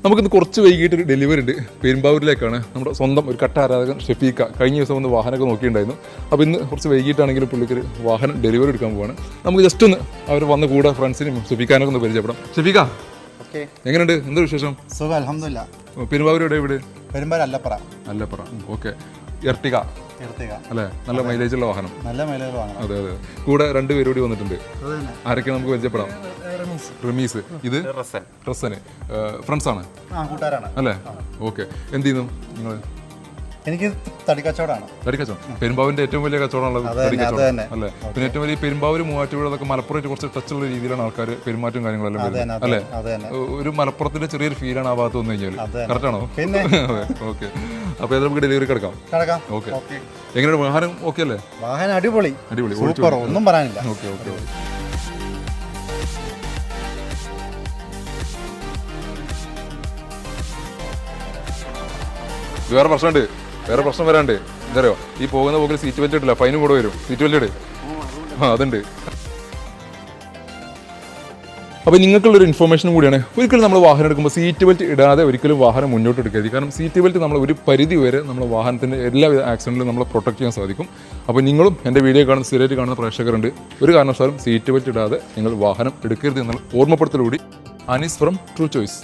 നമുക്കിന്ന് കുറച്ച് വൈകിട്ടൊരു ഡെലിവറി ഉണ്ട്. പെരുമ്പാവൂരിലേക്കാണ്. നമ്മുടെ സ്വന്തം ഒരു കട്ട ആരാധകൻ ഷെഫീക്ക കഴിഞ്ഞ ദിവസം വന്ന് വാഹനമൊക്കെ നോക്കിയിട്ടുണ്ടായിരുന്നു. അപ്പോൾ ഇന്ന് കുറച്ച് വൈകിട്ടാണെങ്കിലും പുള്ളിക്ക് വാഹനം ഡെലിവറി എടുക്കാൻ പോവാണ്. നമുക്ക് ജസ്റ്റ് ഒന്ന് അവർ വന്ന് കൂടെ ഫ്രണ്ട്സിനും ഷെഫീക്കാനൊക്കെ ഒന്ന് പരിചയപ്പെടാം. ഷെഫീക്ക, എങ്ങനെയുണ്ട്? എന്താ വിശേഷം? സുഖം, അൽഹംദുലില്ലാ. പെരുമ്പാവൂരുടെ ഇവിടെ പെരുമ്പാവൂർ അല്ലപ്പറ. ഓക്കെ. എർട്ടിക അല്ലേ? നല്ല മൈലേജുള്ള വാഹനം. നല്ല മൈലേജ് വാഹനം. അതെ. കൂടെ രണ്ടുപേരും കൂടി വന്നിട്ടുണ്ട്. ആരൊക്കെ നമുക്ക് പരിചയപ്പെടാം? റമീസ്, ഇത് റസന്. ഫ്രണ്ട്സ് ആണ് അല്ലേ? ഓക്കെ. എന്ത് ചെയ്യുന്നു നിങ്ങൾ? എനിക്ക് തടിക്കച്ചവടമാണ്. പെരുമ്പാവൂരിന്റെ ഏറ്റവും വലിയ കച്ചവടമാണുള്ളത് തടിക്കച്ചവടം അല്ലേ? പിന്നെ ഏറ്റവും വലിയ പെരുമ്പാവൂർ മൂവാറ്റുപുഴ അതൊക്കെ മലപ്പുറമായിട്ട് കുറച്ച് ടച്ചുള്ള രീതിയിലാണ് ആൾക്കാർ പെരുമാറ്റവും കാര്യങ്ങളെല്ലാം വരുന്നത് അല്ലേ? ഒരു മലപ്പുറത്തിന്റെ ചെറിയൊരു ഫീലാണ് ആ ഭാഗത്ത് വന്നു കഴിഞ്ഞാൽ. കറക്റ്റ് ആണോ? ഓക്കെ. അപ്പോൾ നമുക്ക് ഡെലിവറി കിടക്കാം. ഓക്കെ. എങ്ങനെയാണ് വാഹനം? ഓക്കെ അല്ലേ? വാഹനം അടിപൊളി, ഒന്നും പറയാനില്ല. ഓക്കെ. വേറെ പ്രശ്നം വരാണ്ട് എന്തറിയോ, ഈ പോകുന്ന പോക്കിൽ സീറ്റ് ബെൽറ്റ് ഇട്ടില്ല, ഫൈനും കൂടെ വരും. സീറ്റ് ബെൽറ്റ് ഇട്. അതുണ്ട്. അപ്പോൾ നിങ്ങൾക്കുള്ളൊരു ഇൻഫർമേഷനും കൂടിയാണ്. ഒരിക്കലും നമ്മൾ വാഹനം എടുക്കുമ്പോൾ സീറ്റ് ബെൽറ്റ് ഇടാതെ ഒരിക്കലും വാഹനം മുന്നോട്ട് എടുക്കരുത്. കാരണം സീറ്റ് ബെൽറ്റ് നമ്മൾ ഒരു പരിധി വരെ നമ്മുടെ വാഹനത്തിൻ്റെ എല്ലാവിധ ആക്സിഡൻറ്റിലും നമ്മളെ പ്രൊട്ടക്ട് ചെയ്യാൻ സാധിക്കും. അപ്പോൾ നിങ്ങളും എൻ്റെ വീഡിയോ കാണുന്ന സ്ഥിരമായിട്ട് കാണുന്ന പ്രേക്ഷകരുണ്ട്, ഒരു കാരണവശാലും സീറ്റ് ബെൽറ്റ് ഇടാതെ നിങ്ങൾ വാഹനം എടുക്കരുത് എന്നുള്ള ഓർമ്മപ്പെടുത്തലുകൂടി. Anees from True choice.